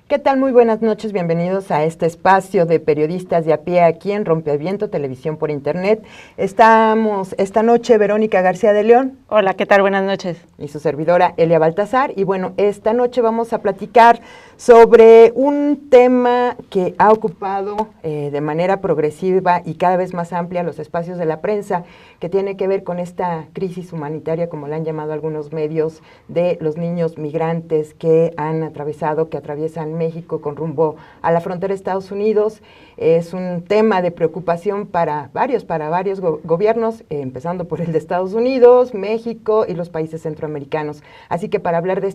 ¿Qué tal? Muy buenas noches, bienvenidos a este espacio de periodistas de a pie aquí en Rompeviento, televisión por internet. Estamos esta noche Verónica García de León. Hola, ¿qué tal? Buenas noches. Y su servidora Elia Baltazar. Y bueno, esta noche vamos a platicar sobre un tema que ha ocupado de manera progresiva y cada vez más amplia los espacios de la prensa, que tiene que ver con esta crisis humanitaria, como la han llamado algunos medios, de los niños migrantes que atraviesan México con rumbo a la frontera de Estados Unidos. Es un tema de preocupación para varios gobiernos, empezando por el de Estados Unidos, México y los países centroamericanos. Así que para hablar de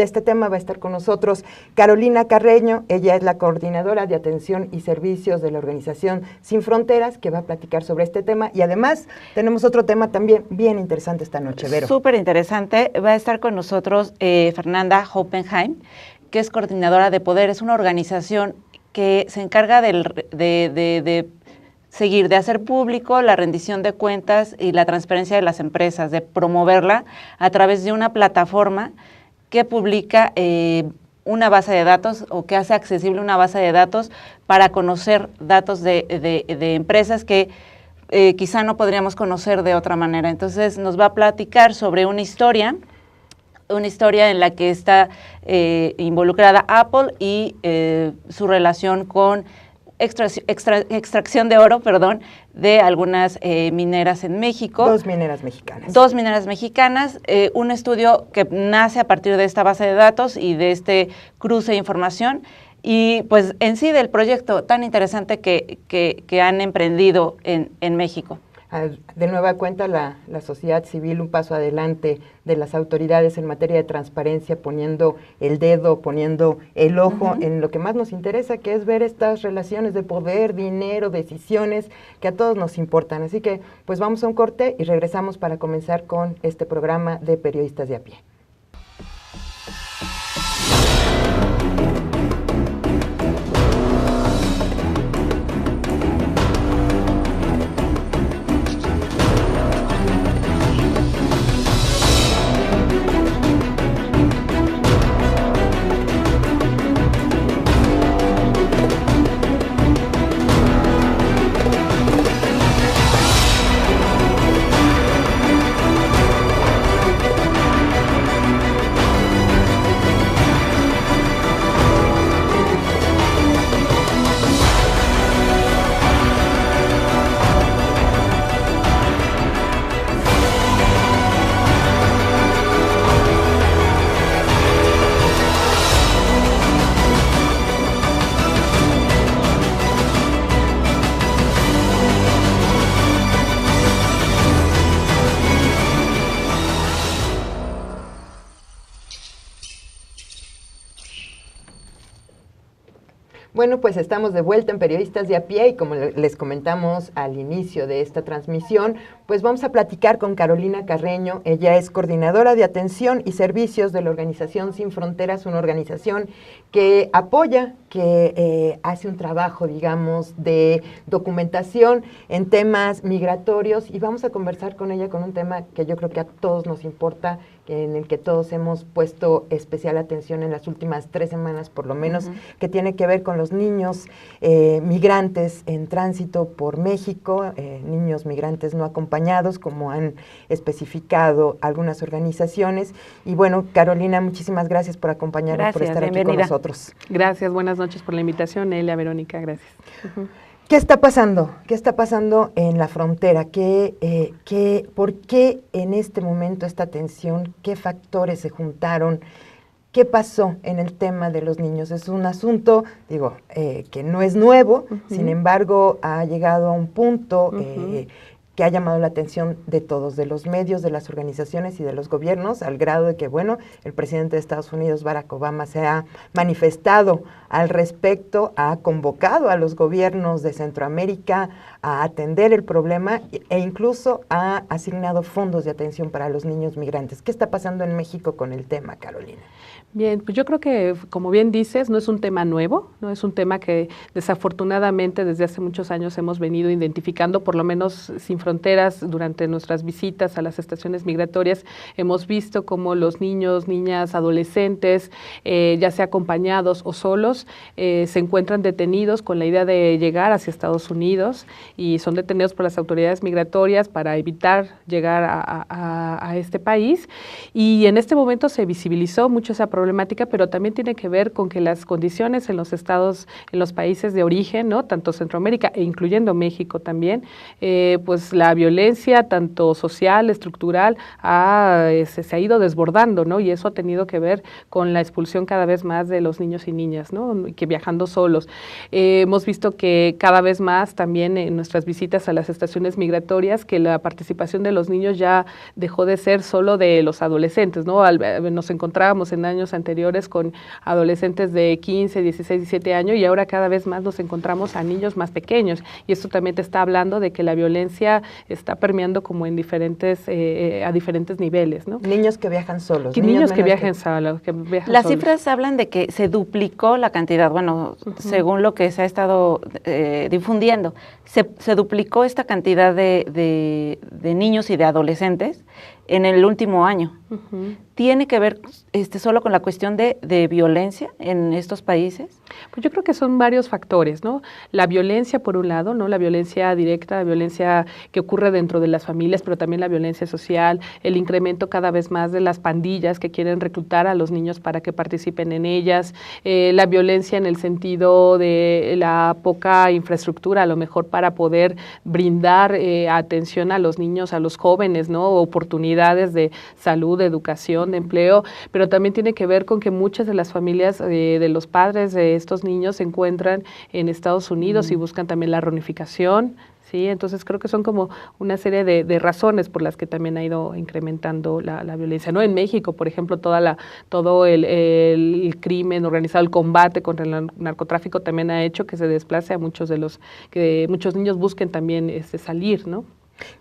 este tema va a estar con nosotros Carolina Carreño. Ella es la coordinadora de atención y servicios de la organización Sin Fronteras, que va a platicar sobre este tema. Y además tenemos otro tema también bien interesante esta noche, Vero. Súper interesante. Va a estar con nosotros Fernanda Hoppenheim, que es coordinadora de Poder. Es una organización que se encarga de seguir, de hacer público la rendición de cuentas y la transparencia de las empresas, de promoverla a través de una plataforma que publica una base de datos o que hace accesible una base de datos para conocer datos de empresas que quizá no podríamos conocer de otra manera. Entonces nos va a platicar sobre una historia en la que está involucrada Apple y su relación con extracción de oro, de algunas mineras en México. Dos mineras mexicanas. Dos mineras mexicanas, un estudio que nace a partir de esta base de datos y de este cruce de información, y pues en sí del proyecto tan interesante que han emprendido en México. De nueva cuenta, la sociedad civil, un paso adelante de las autoridades en materia de transparencia, poniendo el dedo, poniendo el ojo en lo que más nos interesa, que es ver estas relaciones de poder, dinero, decisiones que a todos nos importan. Así que pues vamos a un corte y regresamos para comenzar con este programa de Periodistas de a pie. Bueno, pues estamos de vuelta en Periodistas de a pie y como les comentamos al inicio de esta transmisión, pues vamos a platicar con Carolina Carreño. Ella es coordinadora de atención y servicios de la organización Sin Fronteras, una organización que apoya, que hace un trabajo, digamos, de documentación en temas migratorios, y vamos a conversar con ella con un tema que yo creo que a todos nos importa, en el que todos hemos puesto especial atención en las últimas 3 semanas, por lo menos, que tiene que ver con los niños migrantes en tránsito por México, niños migrantes no acompañados, como han especificado algunas organizaciones. Y bueno, Carolina, muchísimas gracias por acompañarnos, por estar aquí con nosotros. Gracias, buenas noches por la invitación, Elia, Verónica, gracias. ¿Qué está pasando? ¿Qué está pasando en la frontera? ¿Por qué en este momento esta tensión? ¿Qué factores se juntaron? ¿Qué pasó en el tema de los niños? Es un asunto, que no es nuevo, sin embargo, ha llegado a un punto que ha llamado la atención de todos, de los medios, de las organizaciones y de los gobiernos, al grado de que, bueno, el presidente de Estados Unidos, Barack Obama, se ha manifestado al respecto, ha convocado a los gobiernos de Centroamérica a atender el problema e incluso ha asignado fondos de atención para los niños migrantes. ¿Qué está pasando en México con el tema, Carolina? Bien, pues yo creo que, como bien dices, no es un tema nuevo, no es un tema que desafortunadamente desde hace muchos años hemos venido identificando, por lo menos Sin Fronteras, durante nuestras visitas a las estaciones migratorias, hemos visto cómo los niños, niñas, adolescentes, ya sea acompañados o solos, niños se encuentran detenidos con la idea de llegar hacia Estados Unidos y son detenidos por las autoridades migratorias para evitar llegar a este país. Y en este momento se visibilizó mucho esa problemática, pero también tiene que ver con que las condiciones en los estados, en los países de origen, ¿no? Tanto Centroamérica e incluyendo México también, pues la violencia tanto social, estructural, se ha ido desbordando, ¿no? Y eso ha tenido que ver con la expulsión cada vez más de los niños y niñas, ¿no? Que viajando solos. Hemos visto que cada vez más también en nuestras visitas a las estaciones migratorias, que la participación de los niños ya dejó de ser solo de los adolescentes, ¿no? Nos encontrábamos en años anteriores con adolescentes de 15, 16, 17 años y ahora cada vez más nos encontramos a niños más pequeños. Y esto también te está hablando de que la violencia está permeando como en a diferentes niveles, ¿no? Niños que viajan solos. Niños que viajan solos. Las cifras hablan de que se duplicó la cantidad, bueno, según lo que se ha estado difundiendo, se duplicó esta cantidad de niños y de adolescentes en el último año. ¿Tiene que ver solo con la cuestión de violencia en estos países? Pues yo creo que son varios factores, ¿no? La violencia, por un lado, ¿no? La violencia directa, la violencia que ocurre dentro de las familias, pero también la violencia social, el incremento cada vez más de las pandillas que quieren reclutar a los niños para que participen en ellas, la violencia en el sentido de la poca infraestructura, a lo mejor para poder brindar atención a los niños, a los jóvenes, ¿no? Oportunidades de salud, de educación, de empleo, pero también tiene que ver con que muchas de las familias de los padres de estos niños se encuentran en Estados Unidos y buscan también la reunificación, ¿sí? Entonces creo que son como una serie de razones por las que también ha ido incrementando la violencia, ¿no? En México, por ejemplo, todo el crimen organizado, el combate contra el narcotráfico también ha hecho que se desplace a que muchos niños busquen también salir, ¿no?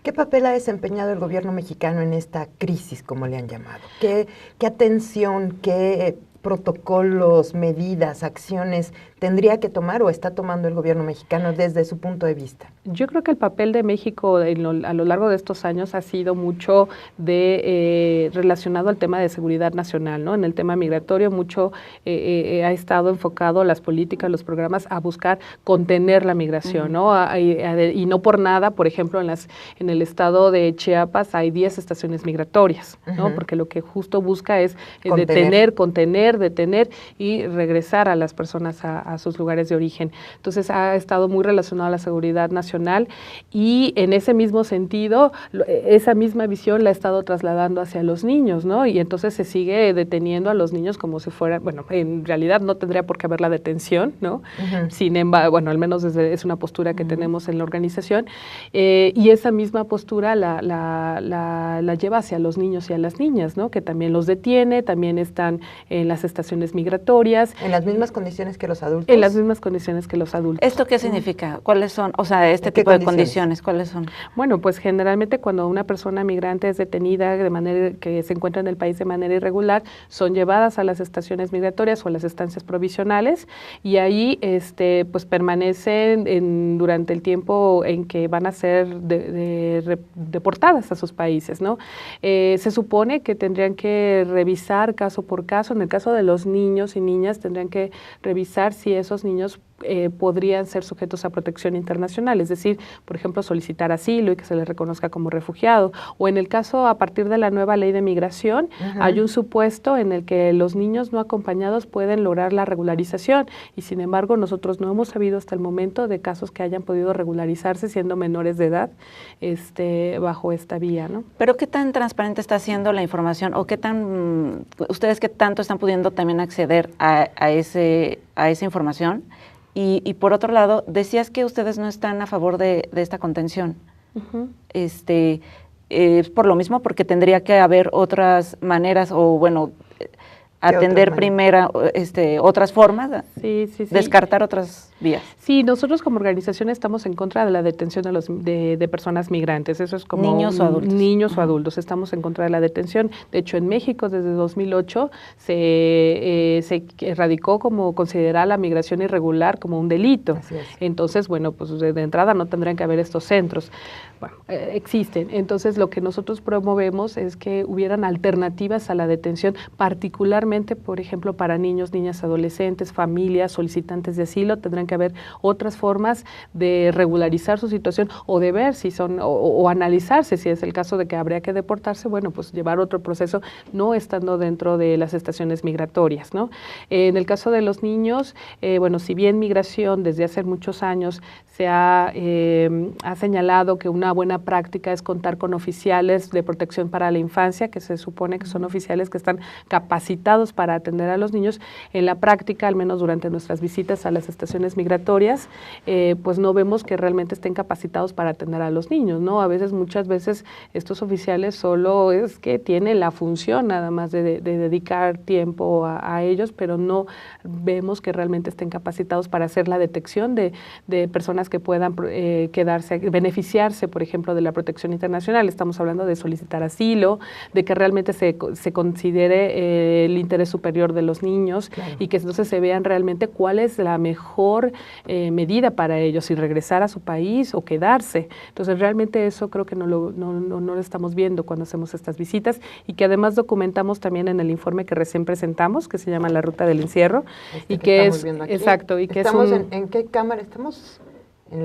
¿Qué papel ha desempeñado el gobierno mexicano en esta crisis, como le han llamado? ¿Qué atención, qué protocolos, medidas, acciones tendría que tomar o está tomando el gobierno mexicano desde su punto de vista? Yo creo que el papel de México a lo largo de estos años ha sido mucho relacionado al tema de seguridad nacional, ¿no? En el tema migratorio mucho ha estado enfocado las políticas, los programas a buscar contener la migración, ¿no? Y no por nada, por ejemplo, en el estado de Chiapas hay 10 estaciones migratorias, ¿no? Porque lo que justo busca es detener y regresar a las personas a sus lugares de origen. Entonces ha estado muy relacionado a la seguridad nacional y en ese mismo sentido, esa misma visión la ha estado trasladando hacia los niños, ¿no? Y entonces se sigue deteniendo a los niños como si fueran, bueno, en realidad no tendría por qué haber la detención, ¿no? Sin embargo, bueno, al menos es una postura que tenemos en la organización y esa misma postura la lleva hacia los niños y a las niñas, ¿no? Que también los detiene, también están en las estaciones migratorias. ¿En las mismas condiciones que los adultos? En las mismas condiciones que los adultos. ¿Esto qué significa? ¿Cuáles son? O sea, este tipo de condiciones, ¿cuáles son? Bueno, pues generalmente cuando una persona migrante es detenida de manera que se encuentra en el país de manera irregular, son llevadas a las estaciones migratorias o a las estancias provisionales y ahí pues permanecen durante el tiempo en que van a ser deportadas a sus países, ¿no? Se supone que tendrían que revisar caso por caso. En el caso de los niños y niñas tendrían que revisar si esos niños podrían ser sujetos a protección internacional, es decir, por ejemplo, solicitar asilo y que se les reconozca como refugiado. O en el caso, a partir de la nueva ley de migración, hay un supuesto en el que los niños no acompañados pueden lograr la regularización y, sin embargo, nosotros no hemos sabido hasta el momento de casos que hayan podido regularizarse siendo menores de edad bajo esta vía, ¿no? Pero ¿qué tan transparente está siendo la información o ustedes qué tanto están pudiendo también acceder a esa información? Y por otro lado, decías que ustedes no están a favor de esta contención. Es por lo mismo, porque tendría que haber otras maneras o, bueno, atender primero otras formas, sí. descartar otras vías. Sí, nosotros como organización estamos en contra de la detención de personas migrantes. Eso es como niños o adultos. Niños o adultos. Estamos en contra de la detención. De hecho, en México desde 2008 se erradicó como considerar la migración irregular como un delito. Así es. Entonces, bueno, pues de entrada no tendrían que haber estos centros. Bueno, existen. Entonces, lo que nosotros promovemos es que hubieran alternativas a la detención, particularmente solamente, por ejemplo, para niños, niñas, adolescentes, familias, solicitantes de asilo, tendrán que haber otras formas de regularizar su situación o de ver si son, o analizarse si es el caso de que habría que deportarse, bueno, pues llevar otro proceso no estando dentro de las estaciones migratorias, ¿no? En el caso de los niños, bueno, si bien migración desde hace muchos años se ha señalado que una buena práctica es contar con oficiales de protección para la infancia, que se supone que son oficiales que están capacitados para atender a los niños. En la práctica, al menos durante nuestras visitas a las estaciones migratorias, pues no vemos que realmente estén capacitados para atender a los niños, ¿no? A veces, muchas veces, estos oficiales solo es que tienen la función nada más de dedicar tiempo a ellos, pero no vemos que realmente estén capacitados para hacer la detección de personas que puedan beneficiarse, por ejemplo, de la protección internacional. Estamos hablando de solicitar asilo, de que realmente se considere el interés superior de los niños, claro, y que entonces se vean realmente cuál es la mejor medida para ellos, si regresar a su país o quedarse. Entonces, realmente eso creo que no lo estamos viendo cuando hacemos estas visitas, y que además documentamos también en el informe que recién presentamos, que se llama La Ruta del Encierro, y que es, exacto, y que estamos ¿en qué cámara estamos? En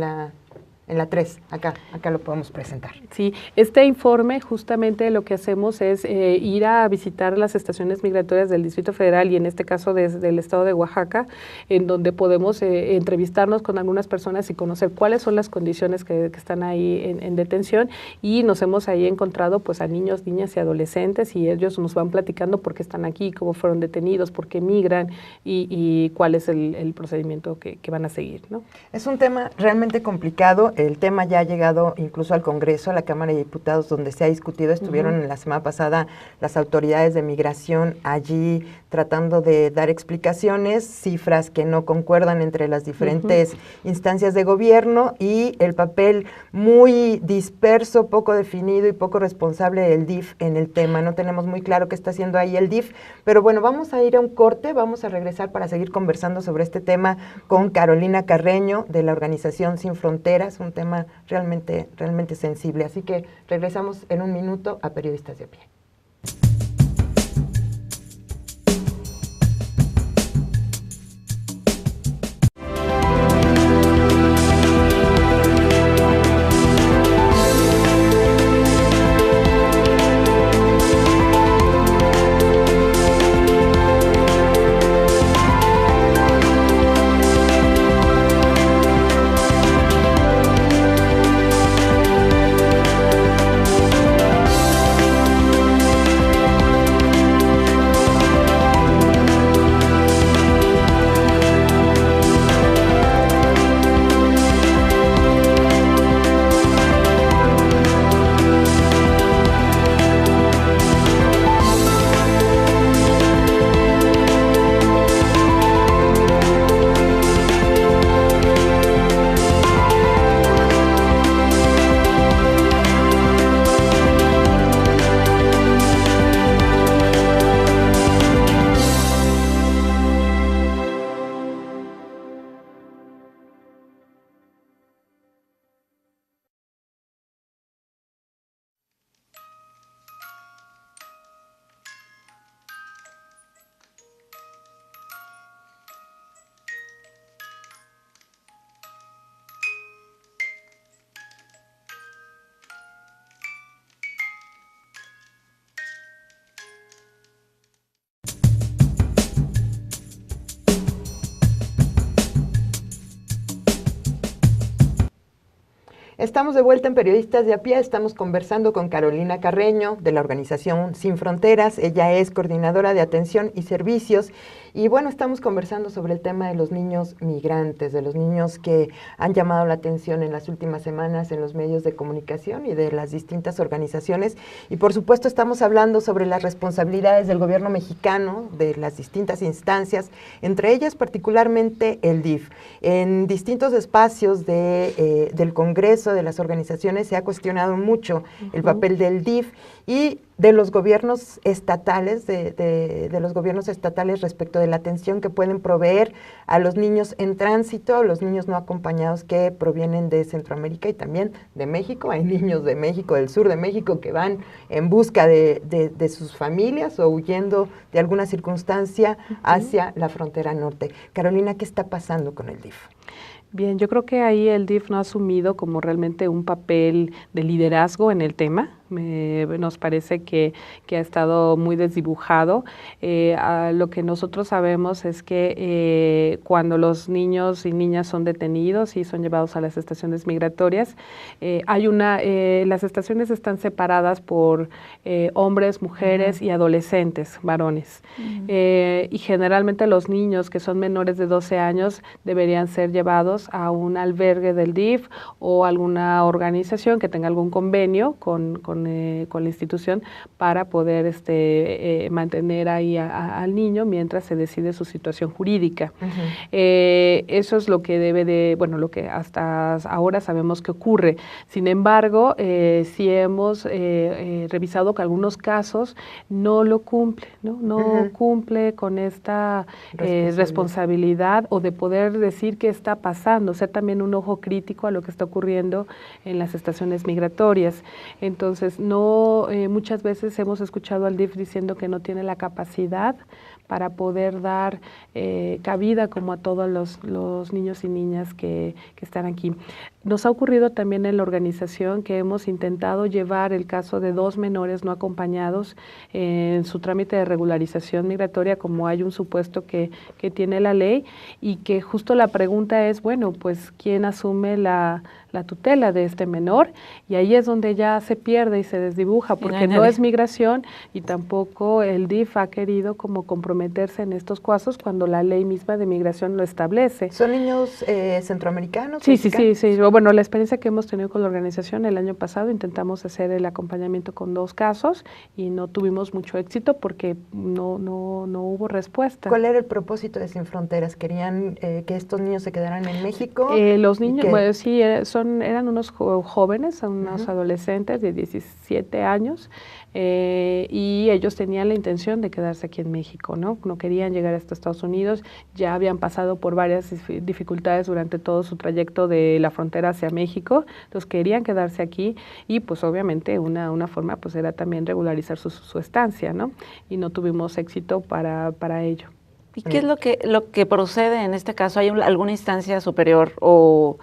la 3, acá lo podemos presentar. Sí, este informe justamente lo que hacemos es ir a visitar las estaciones migratorias del Distrito Federal y en este caso del estado de Oaxaca, en donde podemos entrevistarnos con algunas personas y conocer cuáles son las condiciones que están ahí en detención, y nos hemos ahí encontrado pues a niños, niñas y adolescentes, y ellos nos van platicando por qué están aquí, cómo fueron detenidos, por qué migran y cuál es el procedimiento que van a seguir, ¿no? Es un tema realmente complicado. El tema ya ha llegado incluso al Congreso, a la Cámara de Diputados, donde se ha discutido. Estuvieron la semana pasada las autoridades de migración allí tratando de dar explicaciones, cifras que no concuerdan entre las diferentes instancias de gobierno, y el papel muy disperso, poco definido y poco responsable del DIF en el tema. No tenemos muy claro qué está haciendo ahí el DIF, pero bueno, vamos a ir a un corte, vamos a regresar para seguir conversando sobre este tema con Carolina Carreño, de la organización Sin Fronteras, un tema realmente sensible. Así que regresamos en un minuto a Periodistas de a Pie. Estamos de vuelta en Periodistas de a Pie. Estamos conversando con Carolina Carreño, de la organización Sin Fronteras. Ella es coordinadora de atención y servicios. Y bueno, estamos conversando sobre el tema de los niños migrantes, de los niños que han llamado la atención en las últimas semanas en los medios de comunicación y de las distintas organizaciones. Y por supuesto estamos hablando sobre las responsabilidades del gobierno mexicano, de las distintas instancias, entre ellas particularmente el DIF. En distintos espacios del Congreso caso de las organizaciones se ha cuestionado mucho el papel del DIF y de los gobiernos estatales, de los gobiernos estatales respecto de la atención que pueden proveer a los niños en tránsito, a los niños no acompañados que provienen de Centroamérica y también de México. Hay niños de México, del sur de México, que van en busca de sus familias o huyendo de alguna circunstancia hacia la frontera norte. Carolina, ¿qué está pasando con el DIF? Bien, yo creo que ahí el DIF no ha asumido como realmente un papel de liderazgo en el tema. Nos parece que ha estado muy desdibujado. Lo que nosotros sabemos es que cuando los niños y niñas son detenidos y son llevados a las estaciones migratorias, las estaciones están separadas por hombres, mujeres y adolescentes, varones. Y generalmente los niños que son menores de 12 años deberían ser llevados a un albergue del DIF o alguna organización que tenga algún convenio con la institución para poder mantener ahí al niño mientras se decide su situación jurídica. Eso es lo que lo que hasta ahora sabemos que ocurre. Sin embargo, sí hemos revisado que algunos casos no lo cumple, no cumple con esta responsabilidad o de poder decir qué está pasando, ser también un ojo crítico a lo que está ocurriendo en las estaciones migratorias. Entonces, muchas veces hemos escuchado al DIF diciendo que no tiene la capacidad para poder dar cabida como a todos los niños y niñas que están aquí. Nos ha ocurrido también en la organización que hemos intentado llevar el caso de 2 menores no acompañados en su trámite de regularización migratoria, como hay un supuesto que tiene la ley, y que justo la pregunta es, bueno, pues, ¿quién asume la tutela de este menor? Y ahí es donde ya se pierde y se desdibuja, porque no es migración y tampoco el DIF ha querido como comprometerse en estos casos cuando la ley misma de migración lo establece. ¿Son niños centroamericanos? Sí. Bueno, la experiencia que hemos tenido con la organización el año pasado, intentamos hacer el acompañamiento con 2 casos y no tuvimos mucho éxito porque no hubo respuesta. ¿Cuál era el propósito de Sin Fronteras? ¿Querían que estos niños se quedaran en México? Los niños, bueno, sí, eran unos jóvenes, unos adolescentes de 17 años, y ellos tenían la intención de quedarse aquí en México, ¿no? No querían llegar hasta Estados Unidos, ya habían pasado por varias dificultades durante todo su trayecto de la frontera hacia México, entonces querían quedarse aquí y pues obviamente una forma pues era también regularizar su estancia, ¿no? Y no tuvimos éxito para ello. ¿Y qué es lo que procede en este caso? ¿Hay alguna instancia superior o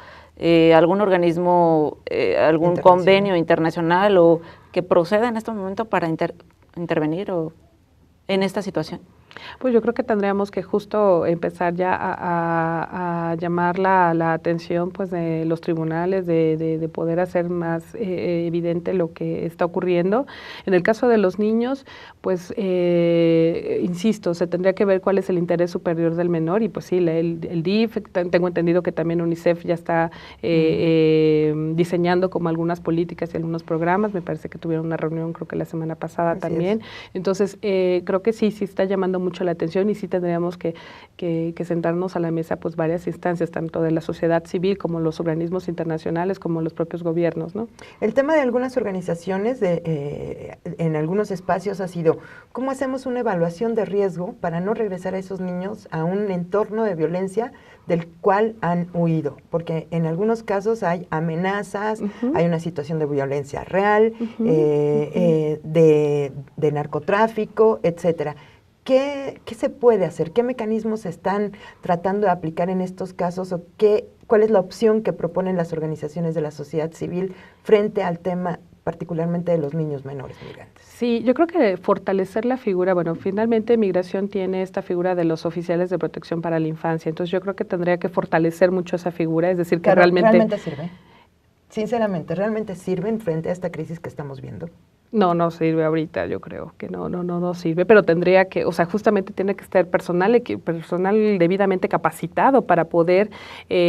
algún organismo, algún convenio internacional o que proceda en este momento para intervenir en esta situación? Pues yo creo que tendríamos que justo empezar ya a llamar la atención pues de los tribunales, de poder hacer más evidente lo que está ocurriendo. En el caso de los niños, pues insisto, se tendría que ver cuál es el interés superior del menor y pues sí, el DIF, tengo entendido que también UNICEF ya está diseñando como algunas políticas y algunos programas, me parece que tuvieron una reunión creo que la semana pasada. Así también. Entonces, creo que sí está llamando mucho la atención y sí tendríamos que sentarnos a la mesa pues varias instancias, tanto de la sociedad civil como los organismos internacionales, como los propios gobiernos, ¿no? El tema de algunas organizaciones en algunos espacios ha sido, ¿cómo hacemos una evaluación de riesgo para no regresar a esos niños a un entorno de violencia del cual han huido? Porque en algunos casos hay amenazas, hay una situación de violencia real, de narcotráfico, etcétera. ¿Qué se puede hacer? ¿Qué mecanismos se están tratando de aplicar en estos casos? ¿O cuál es la opción que proponen las organizaciones de la sociedad civil frente al tema particularmente de los niños menores migrantes? Sí, yo creo que fortalecer la figura, bueno, finalmente Migración tiene esta figura de los oficiales de protección para la infancia, entonces yo creo que tendría que fortalecer mucho esa figura, es decir, que ¿realmente sirve? Sinceramente, ¿realmente sirven frente a esta crisis que estamos viendo? No sirve ahorita, yo creo que no sirve, pero tendría que, o sea, justamente tiene que estar personal debidamente capacitado para poder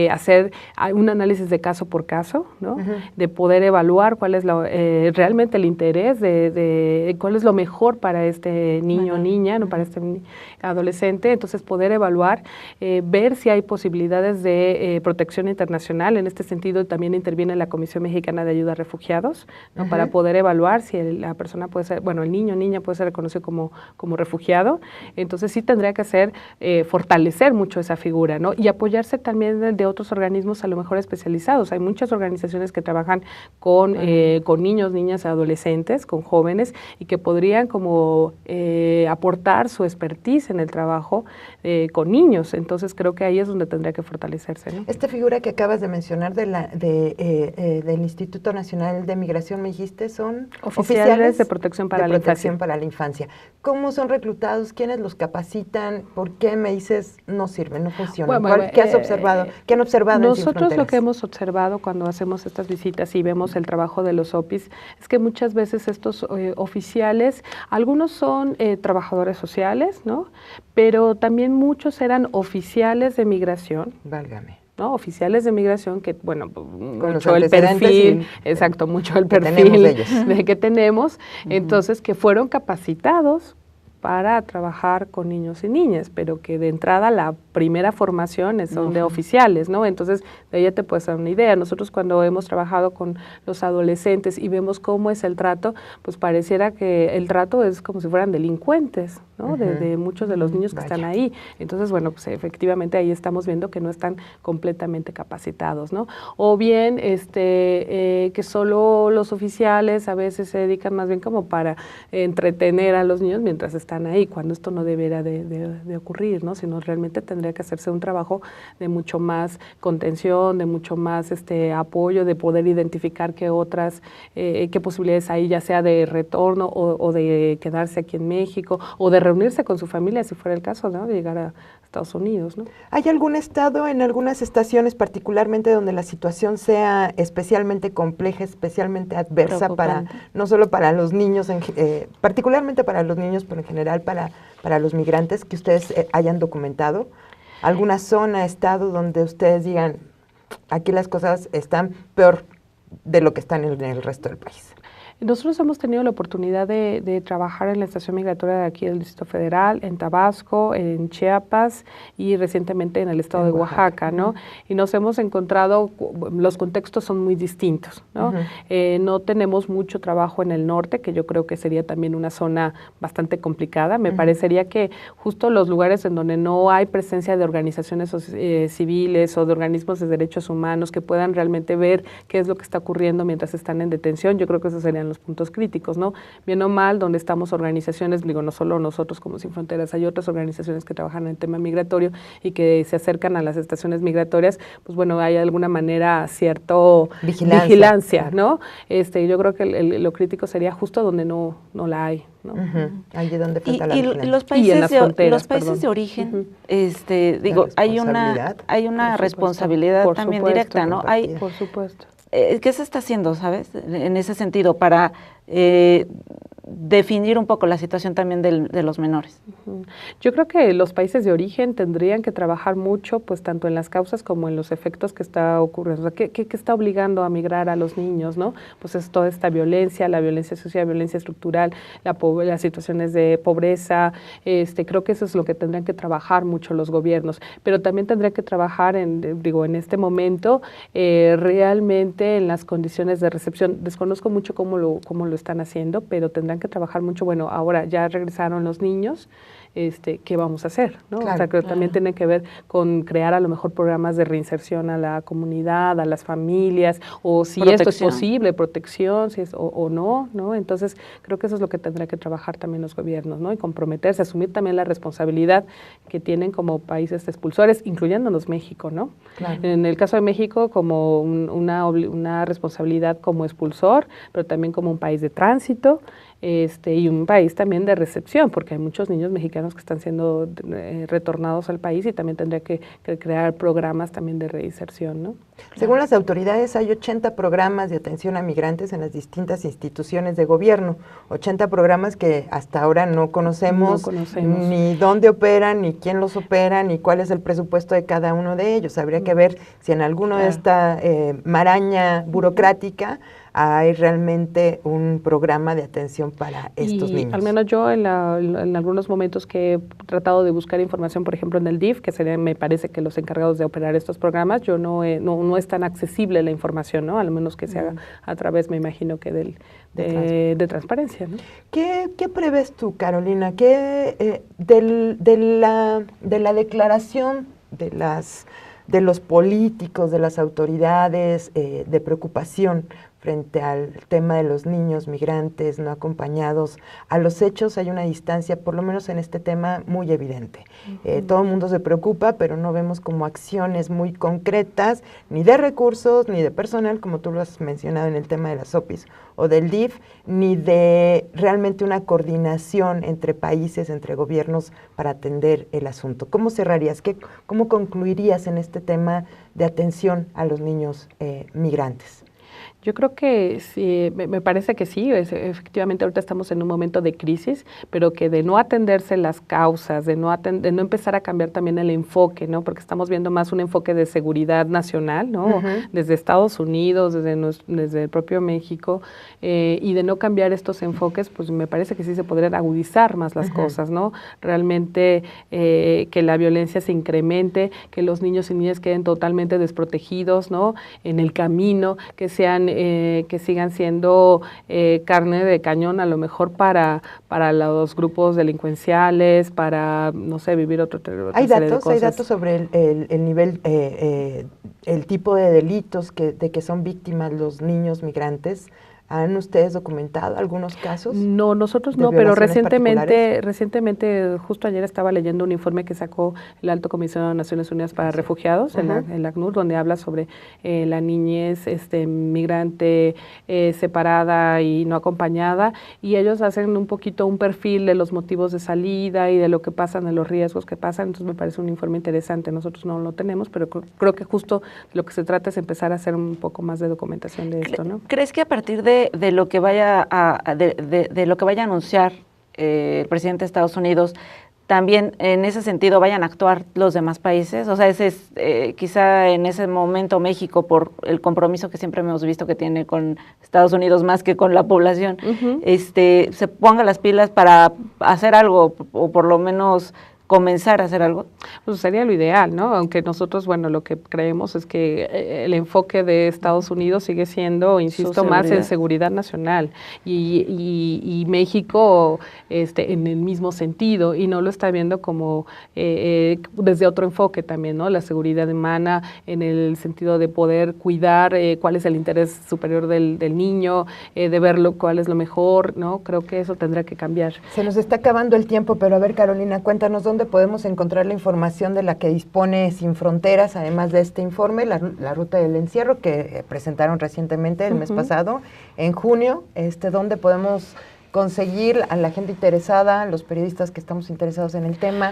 hacer un análisis de caso por caso, ¿no? De poder evaluar cuál es realmente el interés de cuál es lo mejor para este niño o niña, ¿no? Para este adolescente, entonces poder evaluar, ver si hay posibilidades de protección internacional. En este sentido también interviene la Comisión Mexicana de Ayuda a Refugiados, ¿no? Para poder evaluar si la persona puede ser, bueno, el niño o niña puede ser reconocido como refugiado. Entonces sí tendría que ser fortalecer mucho esa figura, ¿no? Y apoyarse también de otros organismos a lo mejor especializados. Hay muchas organizaciones que trabajan con niños, niñas, adolescentes, con jóvenes, y que podrían como aportar su expertise en el trabajo con niños. Entonces creo que ahí es donde tendría que fortalecerse, ¿no? Esta figura que acabas de mencionar del Instituto Nacional de Migración, me dijiste, son oficiales de protección para la infancia. ¿Cómo son reclutados? ¿Quiénes los capacitan? ¿Por qué me dices no sirven, no funcionan? ¿Qué has observado? ¿Qué han observado en Sin Nosotros Fronteras? lo que hemos observado cuando hacemos estas visitas y vemos el trabajo de los OPIs es que muchas veces estos oficiales, algunos son trabajadores sociales, ¿no? Pero también muchos eran oficiales de migración. Válgame. ¿No? Oficiales de migración que, bueno, con mucho el perfil, mucho el perfil que tenemos, entonces que fueron capacitados para trabajar con niños y niñas, pero que de entrada la primera formación son de oficiales, ¿no? Entonces, de ahí ya te puedes dar una idea. Nosotros cuando hemos trabajado con los adolescentes y vemos cómo es el trato, pues pareciera que el trato es como si fueran delincuentes, ¿no? De muchos de los niños que están ahí. Entonces, bueno, pues efectivamente ahí estamos viendo que no están completamente capacitados, ¿no? O bien, que solo los oficiales a veces se dedican más bien como para entretener a los niños mientras están ahí, cuando esto no debería de ocurrir, ¿no? Sino realmente tendría que hacerse un trabajo de mucho más contención, de mucho más apoyo, de poder identificar qué posibilidades hay, ya sea de retorno o de quedarse aquí en México, o de reunirse con su familia, si fuera el caso, ¿no? De llegar a Estados Unidos, ¿no? ¿Hay algún estado en algunas estaciones particularmente donde la situación sea especialmente compleja, especialmente adversa no solo para los niños, particularmente para los niños, pero en general para los migrantes que ustedes hayan documentado? ¿Alguna zona, estado donde ustedes digan, aquí las cosas están peor de lo que están en el resto del país? Nosotros hemos tenido la oportunidad de trabajar en la estación migratoria de aquí del Distrito Federal, en Tabasco, en Chiapas y recientemente en el estado de Oaxaca, ¿no? Y nos hemos encontrado, los contextos son muy distintos, ¿no? No tenemos mucho trabajo en el norte, que yo creo que sería también una zona bastante complicada. Me parecería que justo los lugares en donde no hay presencia de organizaciones civiles o de organismos de derechos humanos que puedan realmente ver qué es lo que está ocurriendo mientras están en detención, yo creo que esos serían los puntos críticos, ¿no? Bien o mal, donde estamos organizaciones, digo, no solo nosotros como Sin Fronteras, hay otras organizaciones que trabajan en el tema migratorio y que se acercan a las estaciones migratorias, pues bueno, hay de alguna manera cierto vigilancia, ¿no? Yo creo que lo crítico sería justo donde no la hay, ¿no? Allí donde falta la vigilancia. Y los países de origen, digo, hay una responsabilidad también directa, ¿no? Por supuesto. ¿Qué se está haciendo, sabes, en ese sentido, para definir un poco la situación también de los menores? Yo creo que los países de origen tendrían que trabajar mucho, pues tanto en las causas como en los efectos que está ocurriendo. O sea, ¿qué está obligando a migrar a los niños, no? Pues es toda esta violencia, la violencia social, violencia estructural, las situaciones de pobreza. Creo que eso es lo que tendrían que trabajar mucho los gobiernos, pero también tendrían que trabajar en este momento realmente en las condiciones de recepción. Desconozco mucho cómo lo están haciendo, pero tendrán que trabajar mucho. Bueno, ahora ya regresaron los niños, ¿qué vamos a hacer? ¿No? Claro, o sea, que también tiene que ver con crear a lo mejor programas de reinserción a la comunidad, a las familias, o si esto es posible, protección, si es o no, ¿no? Entonces, creo que eso es lo que tendrá que trabajar también los gobiernos, ¿no? Y comprometerse, asumir también la responsabilidad que tienen como países expulsores, incluyéndonos México, ¿no? Claro. En el caso de México, como una responsabilidad como expulsor, pero también como un país de tránsito, y un país también de recepción, porque hay muchos niños mexicanos que están siendo retornados al país y también tendría que crear programas también de reinserción, ¿no? Según las autoridades, hay 80 programas de atención a migrantes en las distintas instituciones de gobierno, 80 programas que hasta ahora no conocemos ni dónde operan, ni quién los opera, ni cuál es el presupuesto de cada uno de ellos. Habría que ver si en alguno de esta maraña burocrática hay realmente un programa de atención para estos niños. Al menos yo en algunos momentos que he tratado de buscar información, por ejemplo en el DIF, que serían, me parece que los encargados de operar estos programas, yo no es tan accesible la información, ¿no? Al menos que se haga a través, me imagino que de transparencia, ¿no? ¿Qué prevés tú, Carolina? ¿Qué de la declaración de los políticos, de las autoridades, de preocupación frente al tema de los niños migrantes no acompañados, a los hechos hay una distancia, por lo menos en este tema, muy evidente? Todo el mundo se preocupa, pero no vemos como acciones muy concretas, ni de recursos, ni de personal, como tú lo has mencionado en el tema de las OPIs o del DIF, ni de realmente una coordinación entre países, entre gobiernos para atender el asunto. ¿Cómo cerrarías? ¿Cómo concluirías en este tema de atención a los niños migrantes? Yo creo que sí, me parece que sí, efectivamente ahorita estamos en un momento de crisis, pero que de no atenderse las causas, de no empezar a cambiar también el enfoque, ¿no? Porque estamos viendo más un enfoque de seguridad nacional, ¿no? Desde Estados Unidos, desde el propio México, y de no cambiar estos enfoques, pues me parece que sí se podrían agudizar más las cosas, ¿no? Realmente que la violencia se incremente, que los niños y niñas queden totalmente desprotegidos, ¿no? En el camino, que sigan siendo carne de cañón a lo mejor para los grupos delincuenciales, para, no sé, vivir otra ¿Hay serie de datos? cosas. ¿Hay datos sobre el nivel, el tipo de delitos de que son víctimas los niños migrantes? ¿Han ustedes documentado algunos casos? No, nosotros no, pero recientemente, justo ayer estaba leyendo un informe que sacó el Alto Comisionado de Naciones Unidas para Refugiados, el ACNUR, donde habla sobre la niñez migrante separada y no acompañada, y ellos hacen un poquito un perfil de los motivos de salida y de lo que pasan, de los riesgos que pasan. Entonces me parece un informe interesante. Nosotros no lo tenemos, pero creo que justo lo que se trata es empezar a hacer un poco más de documentación de esto, ¿no? ¿Crees que a partir de lo que vaya de lo que vaya a anunciar el presidente de Estados Unidos, también en ese sentido vayan a actuar los demás países? O sea, ese es, quizá en ese momento México, por el compromiso que siempre hemos visto que tiene con Estados Unidos más que con la población, se ponga las pilas para hacer algo, o por lo menos comenzar a hacer algo. Pues sería lo ideal, ¿no? Aunque nosotros, bueno, lo que creemos es que el enfoque de Estados Unidos sigue siendo, insisto, más en seguridad nacional, y México en el mismo sentido, y no lo está viendo como desde otro enfoque también, ¿no? La seguridad humana en el sentido de poder cuidar cuál es el interés superior del niño, de verlo cuál es lo mejor, ¿no? Creo que eso tendrá que cambiar. Se nos está acabando el tiempo, pero a ver, Carolina, cuéntanos dónde podemos encontrar la información de la que dispone Sin Fronteras, además de este informe, la ruta del encierro que presentaron recientemente el mes pasado, en junio, dónde podemos conseguir a la gente interesada, los periodistas que estamos interesados en el tema,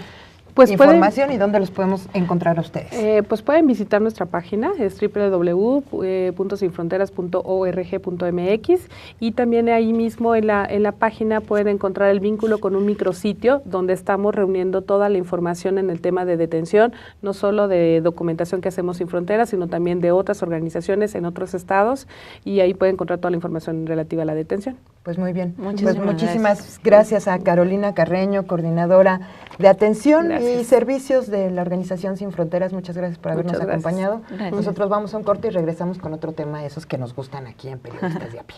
pues información y dónde los podemos encontrar a ustedes. Pues pueden visitar nuestra página, es www.sinfronteras.org.mx, y también ahí mismo en la página pueden encontrar el vínculo con un micrositio donde estamos reuniendo toda la información en el tema de detención, no solo de documentación que hacemos Sin Fronteras, sino también de otras organizaciones en otros estados, y ahí pueden encontrar toda la información relativa a la detención. Pues muy bien, muchísimas gracias a Carolina Carreño, coordinadora de atención y servicios de la Organización Sin Fronteras. Muchas gracias por habernos acompañado. Gracias. Nosotros vamos a un corte y regresamos con otro tema de esos que nos gustan aquí en Periodistas de a Pie.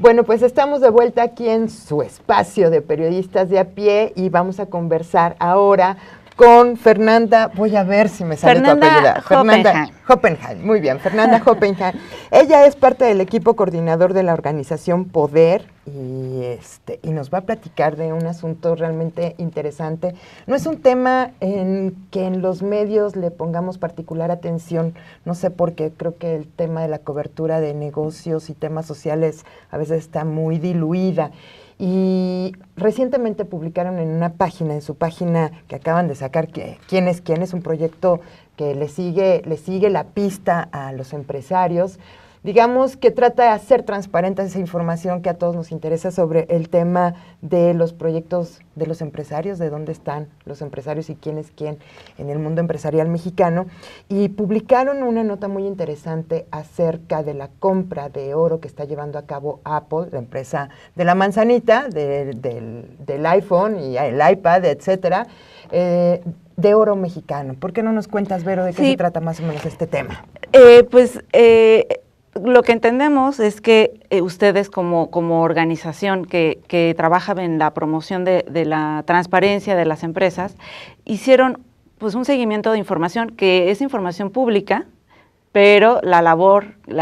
Bueno, pues estamos de vuelta aquí en su espacio de periodistas de a pie y vamos a conversar ahora con Fernanda, voy a ver si me sale tu apellido. Fernanda Hoppenheim, muy bien, Fernanda Hoppenheim. Ella es parte del equipo coordinador de la organización Poder y nos va a platicar de un asunto realmente interesante. No es un tema en que en los medios le pongamos particular atención, no sé por qué, creo que el tema de la cobertura de negocios y temas sociales a veces está muy diluida. Y recientemente publicaron en su página que acaban de sacar, ¿Quién es quién? Es un proyecto que le sigue la pista a los empresarios. Digamos que trata de hacer transparente esa información que a todos nos interesa sobre el tema de los proyectos de los empresarios, de dónde están los empresarios y quién es quién en el mundo empresarial mexicano. Y publicaron una nota muy interesante acerca de la compra de oro que está llevando a cabo Apple, la empresa de la manzanita, del iPhone y el iPad, etcétera, de oro mexicano. ¿Por qué no nos cuentas, Vero, de qué se trata más o menos este tema? Lo que entendemos es que ustedes como organización que trabaja en la promoción de la transparencia de las empresas, hicieron pues un seguimiento de información que es información pública, pero la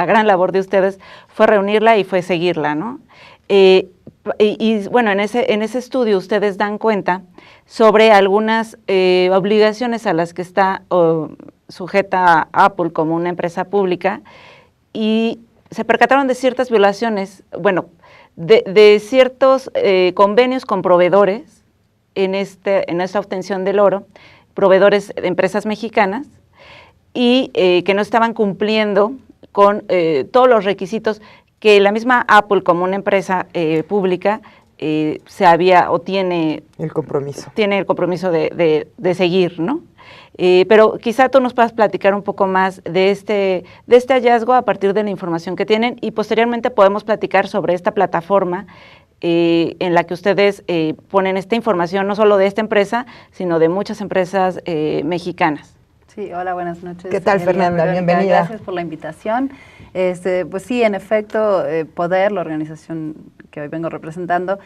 gran labor de ustedes fue reunirla y fue seguirla, ¿no? Bueno, en ese estudio ustedes dan cuenta sobre algunas obligaciones a las que está sujeta Apple como una empresa pública, y se percataron de ciertas violaciones, bueno, de ciertos convenios con proveedores en esta obtención del oro, proveedores de empresas mexicanas, y que no estaban cumpliendo con todos los requisitos que la misma Apple como una empresa pública tiene el compromiso de seguir, ¿no? Pero quizá tú nos puedas platicar un poco más de este hallazgo a partir de la información que tienen, y posteriormente podemos platicar sobre esta plataforma en la que ustedes ponen esta información, no solo de esta empresa, sino de muchas empresas mexicanas. Sí, hola, buenas noches. ¿Qué tal, Fernanda? Bienvenida. Gracias por la invitación. Pues sí, en efecto, Poder, la organización que hoy vengo representando,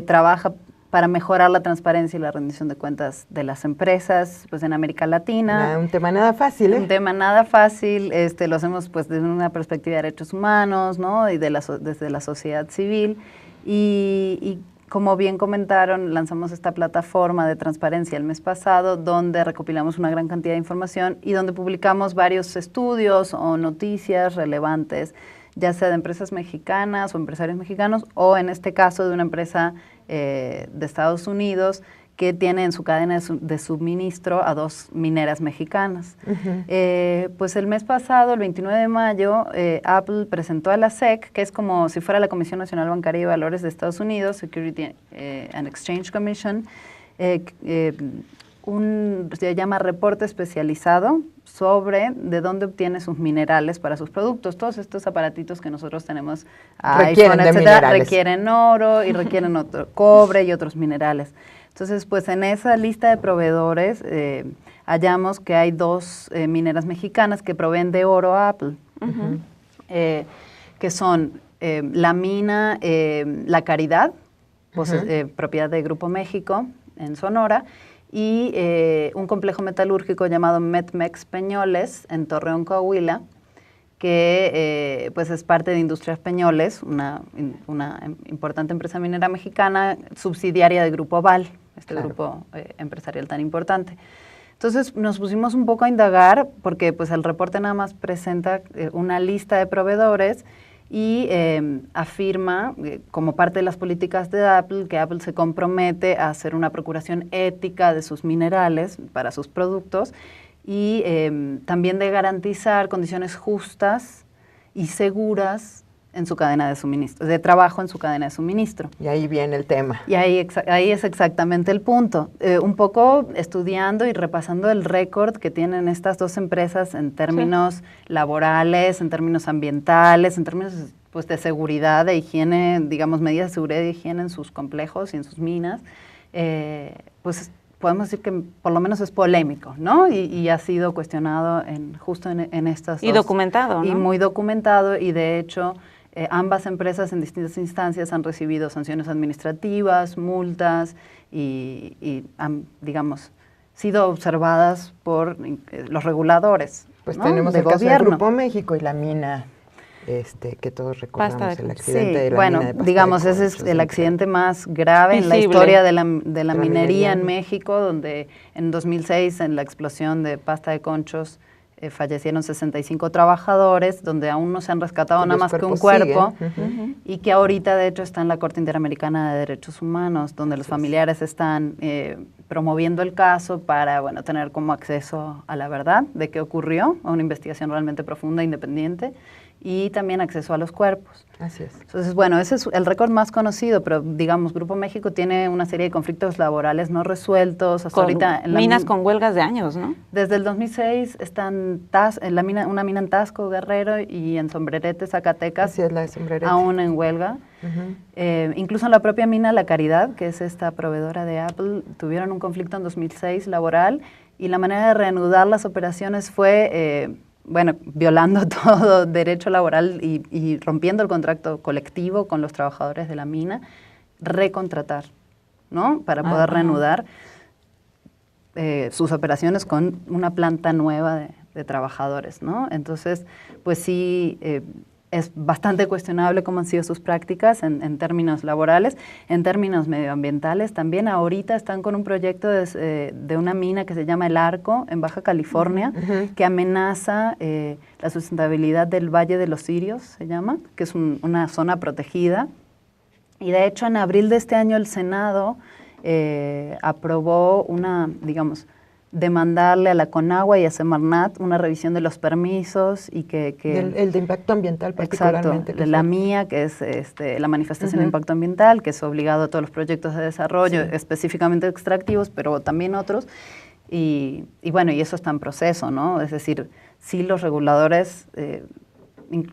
trabaja para mejorar la transparencia y la rendición de cuentas de las empresas, pues en América Latina. Un tema nada fácil, ¿eh? Un tema nada fácil, lo hacemos pues desde una perspectiva de derechos humanos, ¿no? Y desde la sociedad civil. Y como bien comentaron, lanzamos esta plataforma de transparencia el mes pasado, donde recopilamos una gran cantidad de información y donde publicamos varios estudios o noticias relevantes, ya sea de empresas mexicanas o empresarios mexicanos, o en este caso de una empresa de Estados Unidos que tiene en su cadena de suministro a 2 mineras mexicanas. Pues el mes pasado, el 29 de mayo, Apple presentó a la SEC, que es como si fuera la Comisión Nacional Bancaria y Valores de Estados Unidos, Security and Exchange Commission, se llama reporte especializado sobre de dónde obtiene sus minerales para sus productos. Todos estos aparatitos que nosotros tenemos, requieren iPhone, etcétera, minerales. requieren oro y requieren cobre y otros minerales. Entonces, pues en esa lista de proveedores hallamos que hay 2 mineras mexicanas que proveen de oro a Apple, que son la mina La Caridad, propiedad de Grupo México en Sonora, y un complejo metalúrgico llamado Metmex Peñoles en Torreón, Coahuila, que pues es parte de Industrias Peñoles, una importante empresa minera mexicana, subsidiaria del Grupo Val, grupo empresarial tan importante. Entonces nos pusimos un poco a indagar, porque pues el reporte nada más presenta una lista de proveedores y afirma, como parte de las políticas de Apple, que Apple se compromete a hacer una procuración ética de sus minerales para sus productos y también de garantizar condiciones justas y seguras en su cadena de suministro, de trabajo en su cadena de suministro. Y ahí viene el tema. Y ahí es exactamente el punto. Un poco estudiando y repasando el récord que tienen estas 2 empresas en términos laborales, en términos ambientales, en términos pues, de seguridad, de higiene, digamos, medidas de seguridad y higiene en sus complejos y en sus minas, pues podemos decir que por lo menos es polémico, ¿no? Y ha sido cuestionado justo en estas y documentado, ¿no? Y muy documentado, y de hecho ambas empresas en distintas instancias han recibido sanciones administrativas, multas y han, digamos, sido observadas por los reguladores, Pues ¿no? tenemos de el caso gobierno. del Grupo México y la mina, que todos recordamos, el accidente de la bueno, mina de Pasta de digamos, ese Conchos, es el accidente más grave en la visible historia de la minería minería en México, donde en 2006, en la explosión de Pasta de Conchos, fallecieron 65 trabajadores, donde aún no se han rescatado Y nada los más que un cuerpos cuerpo, y que ahorita de hecho está en la Corte Interamericana de Derechos Humanos, donde los familiares están promoviendo el caso para, bueno, tener como acceso a la verdad de qué ocurrió, a una investigación realmente profunda e independiente, y también acceso a los cuerpos. Así es. Entonces, bueno, ese es el récord más conocido, pero digamos, Grupo México tiene una serie de conflictos laborales no resueltos hasta ahorita. Minas con huelgas de años, ¿no? Desde el 2006 están una mina en Tasco, Guerrero, y en Sombrerete, Zacatecas. Así es, la de Sombrerete. Aún en huelga. Incluso en la propia mina La Caridad, que es esta proveedora de Apple, tuvieron un conflicto en 2006 laboral, y la manera de reanudar las operaciones fue violando todo derecho laboral y rompiendo el contrato colectivo con los trabajadores de la mina, recontratar, ¿no? Para poder reanudar sus operaciones con una planta nueva de trabajadores, ¿no? Entonces, pues sí, es bastante cuestionable cómo han sido sus prácticas en términos laborales, en términos medioambientales. También ahorita están con un proyecto de una mina que se llama El Arco, en Baja California, que amenaza la sustentabilidad del Valle de los Cirios, se llama, que es una zona protegida. Y de hecho, en abril de este año el Senado aprobó demandarle a la Conagua y a Semarnat una revisión de los permisos y que el de impacto ambiental particularmente. Exacto, la MIA, que es la manifestación de impacto ambiental, que es obligado a todos los proyectos de desarrollo, específicamente extractivos, pero también otros, y bueno, y eso está en proceso, ¿no? Es decir, sí los reguladores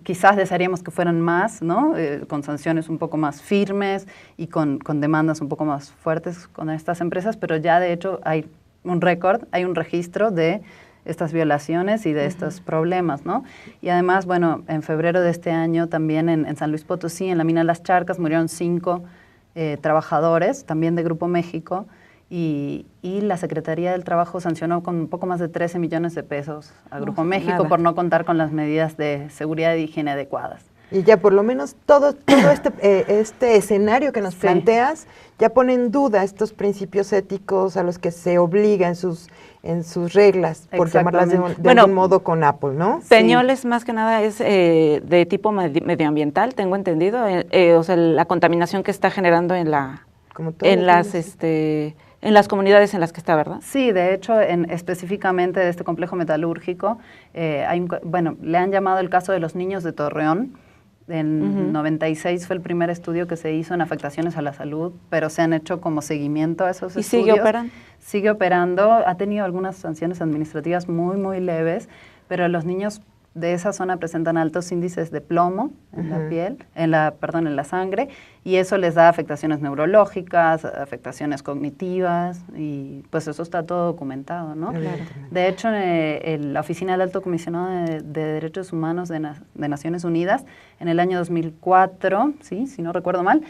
quizás desearíamos que fueran más, ¿no? Con sanciones un poco más firmes y con demandas un poco más fuertes con estas empresas, pero ya de hecho hay un récord, hay un registro de estas violaciones y de estos problemas, ¿no? Y además, bueno, en febrero de este año también en San Luis Potosí, en la mina Las Charcas, murieron 5 trabajadores, también de Grupo México, y la Secretaría del Trabajo sancionó con un poco más de 13 millones de pesos a Grupo México por no contar con las medidas de seguridad y higiene adecuadas. Y ya por lo menos todo este escenario que nos planteas ya pone en duda estos principios éticos a los que se obliga en sus reglas, por llamarlas de algún modo con Apple, ¿no? Peñoles más que nada es de tipo medioambiental, tengo entendido, o sea, la contaminación que está generando en en las comunidades en las que está, ¿verdad? Sí, de hecho, específicamente de este complejo metalúrgico, le han llamado el caso de los niños de Torreón. En 96 fue el primer estudio que se hizo en afectaciones a la salud, pero se han hecho como seguimiento a esos estudios. ¿Y sigue operando? Sigue operando, ha tenido algunas sanciones administrativas muy, muy leves, pero los niños de esa zona presentan altos índices de plomo en la piel, en la sangre, y eso les da afectaciones neurológicas, afectaciones cognitivas, y pues eso está todo documentado, ¿no? Claro. De hecho, la Oficina del Alto Comisionado de Derechos Humanos de Naciones Unidas, en el año 2004, ¿sí? Si no recuerdo mal,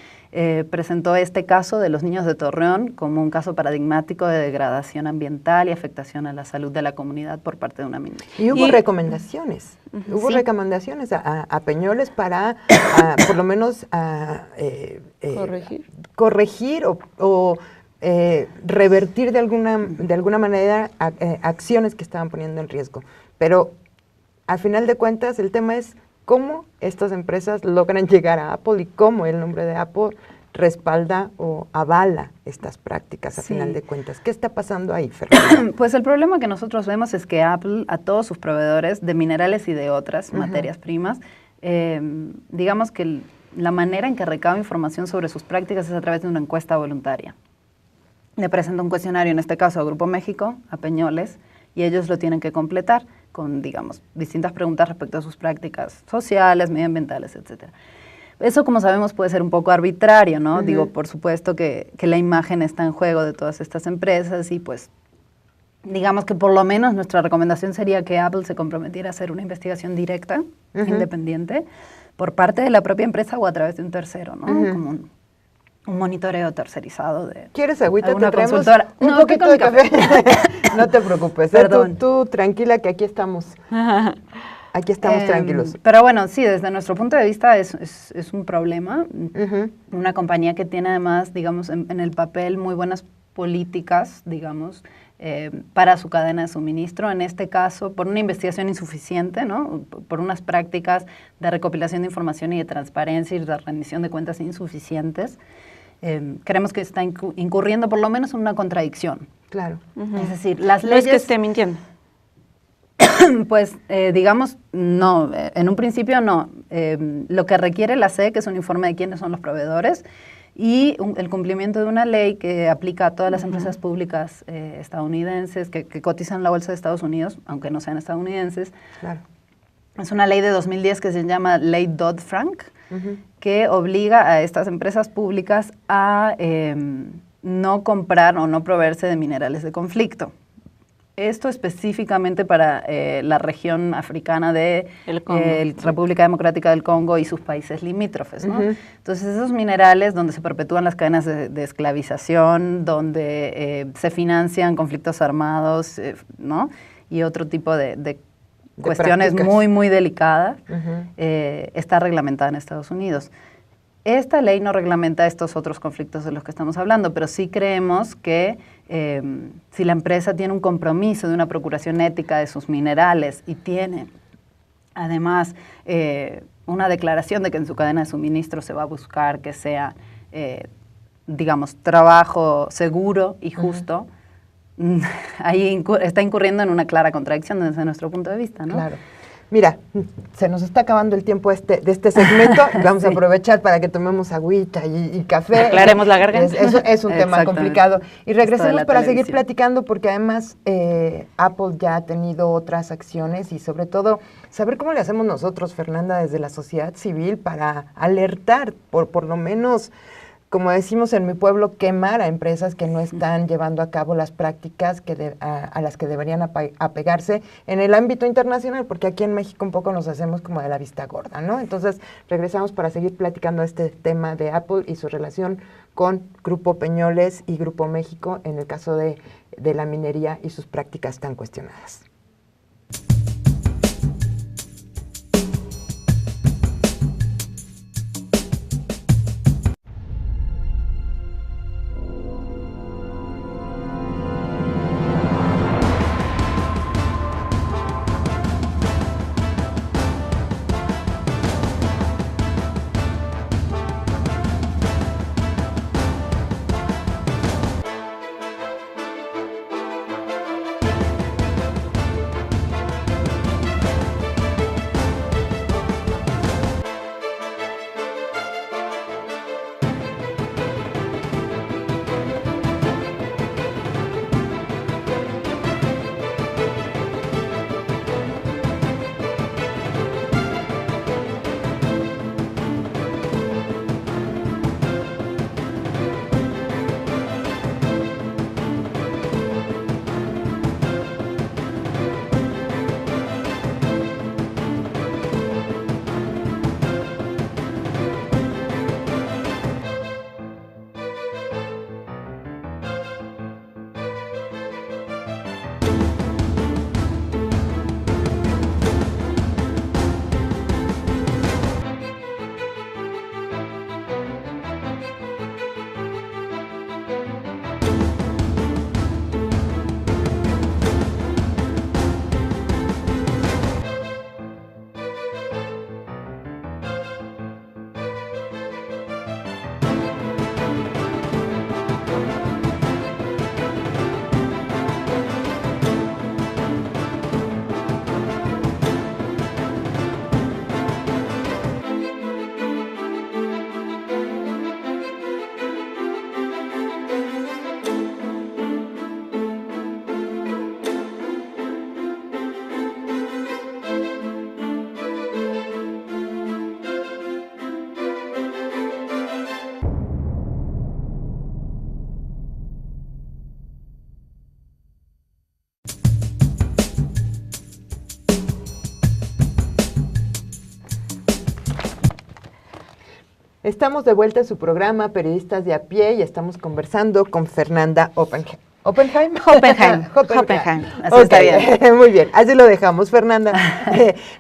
presentó este caso de los niños de Torreón como un caso paradigmático de degradación ambiental y afectación a la salud de la comunidad por parte de una minera. Y hubo recomendaciones, hubo Sí. recomendaciones a Peñoles para, por lo menos, corregir o revertir de alguna manera acciones que estaban poniendo en riesgo. Pero, al final de cuentas, el tema es cómo estas empresas logran llegar a Apple y cómo el nombre de Apple respalda o avala estas prácticas, a Sí. final de cuentas. ¿Qué está pasando ahí, Fernanda? Pues el problema que nosotros vemos es que Apple, a todos sus proveedores de minerales y de otras materias primas, digamos que la manera en que recaba información sobre sus prácticas es a través de una encuesta voluntaria. Le presenta un cuestionario, en este caso a Grupo México, a Peñoles, y ellos lo tienen que completar con, digamos, distintas preguntas respecto a sus prácticas sociales, medioambientales, etcétera. Eso, como sabemos, puede ser un poco arbitrario, ¿no? Digo, por supuesto que la imagen está en juego de todas estas empresas y, pues, digamos que por lo menos nuestra recomendación sería que Apple se comprometiera a hacer una investigación directa, independiente, por parte de la propia empresa o a través de un tercero, ¿no? Como un monitoreo tercerizado de ¿Quieres agüita? alguna ¿Te traemos consultora. un No, poquito con de mi café. No te preocupes, Perdón. tú tranquila que aquí estamos. Aquí estamos tranquilos. Pero bueno, sí, desde nuestro punto de vista es un problema. Una compañía que tiene además, digamos, en el papel muy buenas políticas, digamos, para su cadena de suministro, en este caso por una investigación insuficiente, ¿no? Por unas prácticas de recopilación de información y de transparencia y de rendición de cuentas insuficientes. Creemos que está incurriendo por lo menos en una contradicción. Claro. Es decir, las No leyes... es que esté mintiendo. Pues, digamos, no. En un principio, no. Lo que requiere la SEC es un informe de quiénes son los proveedores y el cumplimiento de una ley que aplica a todas las empresas públicas estadounidenses que cotizan en la Bolsa de Estados Unidos, aunque no sean estadounidenses. Claro. Es una ley de 2010 que se llama Ley Dodd-Frank, que obliga a estas empresas públicas a no comprar o no proveerse de minerales de conflicto. Esto específicamente para la región africana de República Democrática del Congo y sus países limítrofes, ¿no? Entonces, esos minerales donde se perpetúan las cadenas de esclavización, donde se financian conflictos armados, ¿no? Y otro tipo de cuestiones prácticas muy, muy delicadas, está reglamentada en Estados Unidos. Esta ley no reglamenta estos otros conflictos de los que estamos hablando, pero sí creemos que si la empresa tiene un compromiso de una procuración ética de sus minerales y tiene además una declaración de que en su cadena de suministro se va a buscar que sea, digamos, trabajo seguro y justo, ahí está incurriendo en una clara contradicción desde nuestro punto de vista, ¿no? Claro. Mira, se nos está acabando el tiempo de este segmento. Vamos a aprovechar para que tomemos agüita y café. Aclaremos la garganta. Es un tema complicado. Y regresemos para seguir televisión. platicando, porque además Apple ya ha tenido otras acciones y sobre todo saber cómo le hacemos nosotros, Fernanda, desde la sociedad civil para alertar, por lo menos, como decimos en mi pueblo, quemar a empresas que no están llevando a cabo las prácticas a las que deberían apegarse en el ámbito internacional, porque aquí en México un poco nos hacemos como de la vista gorda, ¿no? Entonces, regresamos para seguir platicando este tema de Apple y su relación con Grupo Peñoles y Grupo México en el caso de la minería y sus prácticas tan cuestionadas. Estamos de vuelta en su programa Periodistas de a Pie y estamos conversando con Fernanda Oppenheim. Oppenheim. Así está bien. Muy bien, así lo dejamos. Fernanda,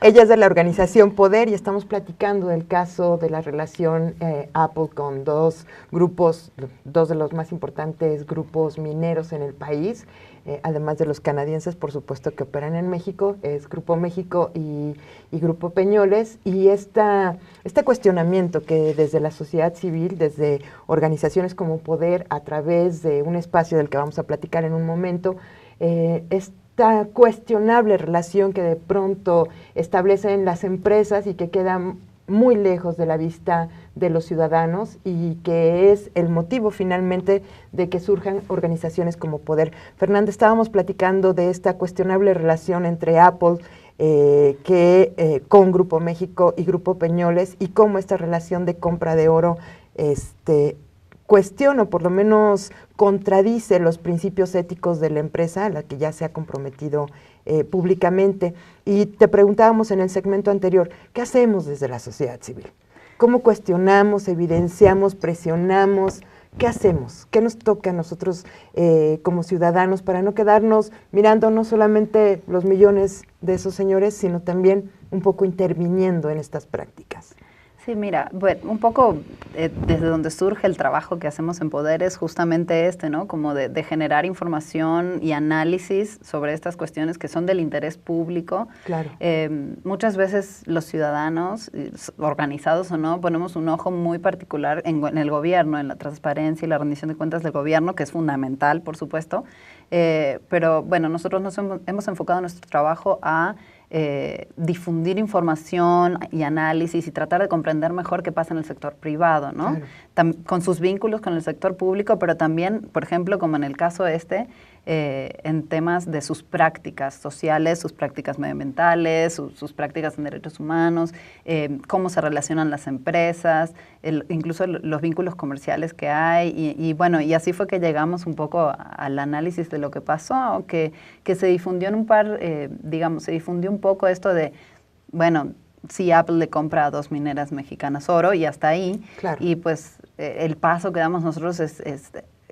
ella es de la organización Poder y estamos platicando del caso de la relación Apple con dos de los más importantes grupos mineros en el país, además de los canadienses, por supuesto, que operan en México, es Grupo México y Grupo Peñoles, y este cuestionamiento que desde la sociedad civil, desde organizaciones como Poder, a través de un espacio del que vamos a platicar en un momento, esta cuestionable relación que de pronto establecen las empresas y que queda muy lejos de la vista de los ciudadanos y que es el motivo finalmente de que surjan organizaciones como Poder. Fernanda, estábamos platicando de esta cuestionable relación entre Apple con Grupo México y Grupo Peñoles y cómo esta relación de compra de oro cuestiona o por lo menos contradice los principios éticos de la empresa a la que ya se ha comprometido públicamente. Y te preguntábamos en el segmento anterior, ¿qué hacemos desde la sociedad civil? ¿Cómo cuestionamos, evidenciamos, presionamos? ¿Qué hacemos? ¿Qué nos toca a nosotros como ciudadanos para no quedarnos mirando no solamente los millones de esos señores, sino también un poco interviniendo en estas prácticas? Sí, mira, bueno, un poco desde donde surge el trabajo que hacemos en Poder es justamente ¿no? Como de generar información y análisis sobre estas cuestiones que son del interés público. Claro. Muchas veces los ciudadanos, organizados o no, ponemos un ojo muy particular en el gobierno, en la transparencia y la rendición de cuentas del gobierno, que es fundamental, por supuesto. Pero bueno, nosotros nos hemos enfocado nuestro trabajo a difundir información y análisis y tratar de comprender mejor qué pasa en el sector privado, ¿no? Claro. Con sus vínculos con el sector público, pero también, por ejemplo, como en el caso en temas de sus prácticas sociales, sus prácticas medioambientales, sus prácticas en derechos humanos, cómo se relacionan las empresas, incluso los vínculos comerciales que hay. Y bueno, y así fue que llegamos un poco al análisis de lo que pasó, que se difundió se difundió un poco esto de, bueno, si Apple le compra a 2 mineras mexicanas oro y hasta ahí, claro. Y pues el paso que damos nosotros es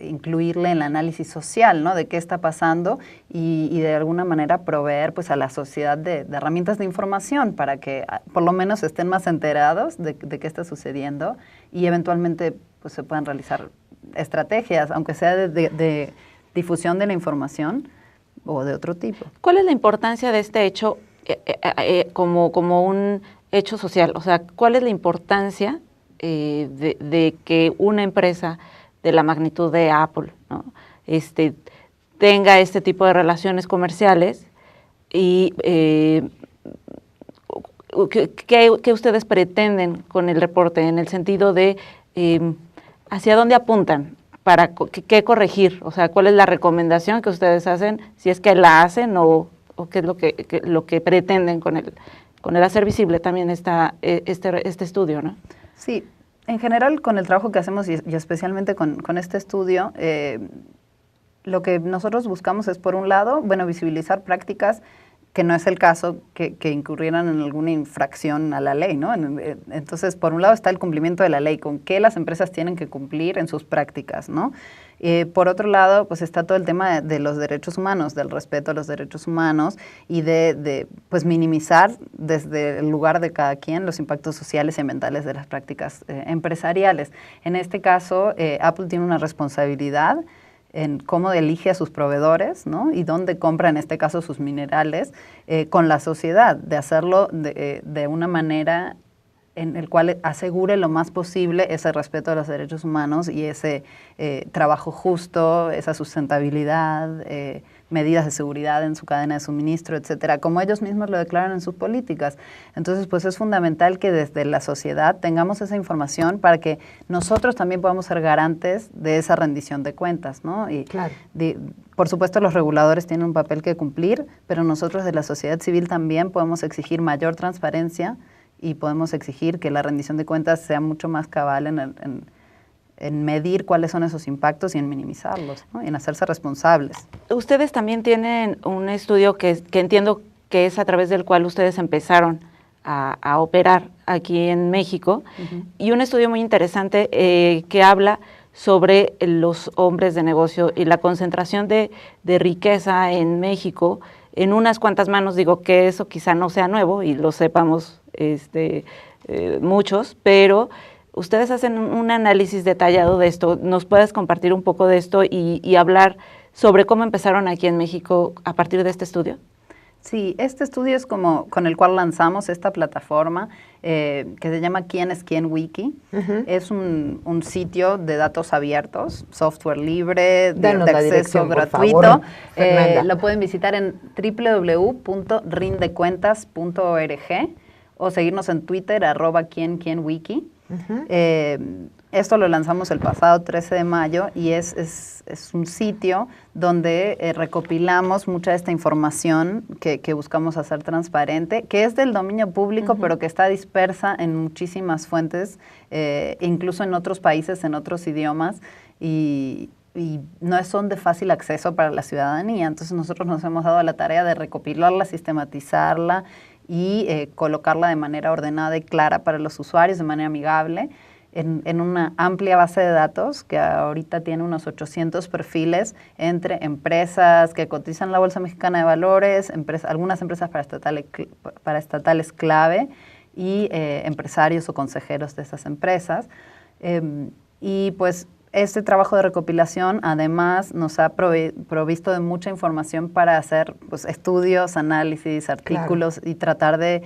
incluirle en el análisis social, ¿no? De qué está pasando y de alguna manera proveer pues a la sociedad de herramientas de información para que por lo menos estén más enterados de qué está sucediendo y eventualmente pues se puedan realizar estrategias, aunque sea de difusión de la información o de otro tipo. ¿Cuál es la importancia de este hecho como un hecho social? O sea, ¿cuál es la importancia de que una empresa de la magnitud de Apple, ¿no? Tenga este tipo de relaciones comerciales y ¿qué ustedes pretenden con el reporte en el sentido de hacia dónde apuntan? ¿Para qué corregir? O sea, ¿cuál es la recomendación que ustedes hacen, si es que la hacen o qué es lo que pretenden con el hacer visible también este estudio, ¿no? Sí, en general con el trabajo que hacemos y especialmente con este estudio, lo que nosotros buscamos es, por un lado, bueno, visibilizar prácticas que no es el caso que incurrieran en alguna infracción a la ley, ¿no? Entonces, por un lado está el cumplimiento de la ley, con qué las empresas tienen que cumplir en sus prácticas, ¿no? Por otro lado, pues está todo el tema de los derechos humanos, del respeto a los derechos humanos y de pues minimizar desde el lugar de cada quien los impactos sociales y ambientales de las prácticas empresariales. En este caso, Apple tiene una responsabilidad en cómo elige a sus proveedores, ¿no? Y dónde compra, en este caso, sus minerales, con la sociedad, de hacerlo de una manera en el cual asegure lo más posible ese respeto a los derechos humanos y ese trabajo justo, esa sustentabilidad, medidas de seguridad en su cadena de suministro, etcétera, como ellos mismos lo declaran en sus políticas. Entonces, pues es fundamental que desde la sociedad tengamos esa información para que nosotros también podamos ser garantes de esa rendición de cuentas, ¿no? Y claro. Por supuesto, los reguladores tienen un papel que cumplir, pero nosotros de la sociedad civil también podemos exigir mayor transparencia y podemos exigir que la rendición de cuentas sea mucho más cabal en medir cuáles son esos impactos y en minimizarlos, ¿no? Y en hacerse responsables. Ustedes también tienen un estudio que entiendo que es a través del cual ustedes empezaron a operar aquí en México, y un estudio muy interesante que habla sobre los hombres de negocio y la concentración de riqueza en México en unas cuantas manos. Digo que eso quizá no sea nuevo y lo sepamos muchos, pero ustedes hacen un análisis detallado de esto. ¿Nos puedes compartir un poco de esto y hablar sobre cómo empezaron aquí en México a partir de este estudio? Sí, este estudio es como con el cual lanzamos esta plataforma que se llama ¿Quién es quién Wiki? Es un sitio de datos abiertos, software libre, de acceso gratuito. Por favor, lo pueden visitar en www.rindecuentas.org o seguirnos en Twitter, @quienquienwiki. Esto lo lanzamos el pasado 13 de mayo y es un sitio donde recopilamos mucha de esta información que buscamos hacer transparente, que es del dominio público, pero que está dispersa en muchísimas fuentes, incluso en otros países, en otros idiomas, y no son de fácil acceso para la ciudadanía. Entonces nosotros nos hemos dado la tarea de recopilarla, sistematizarla y colocarla de manera ordenada y clara para los usuarios, de manera amigable, en una amplia base de datos que ahorita tiene unos 800 perfiles entre empresas que cotizan en la Bolsa Mexicana de Valores, algunas empresas paraestatales clave y empresarios o consejeros de esas empresas. Y pues este trabajo de recopilación además nos ha provisto de mucha información para hacer pues, estudios, análisis, artículos, y tratar de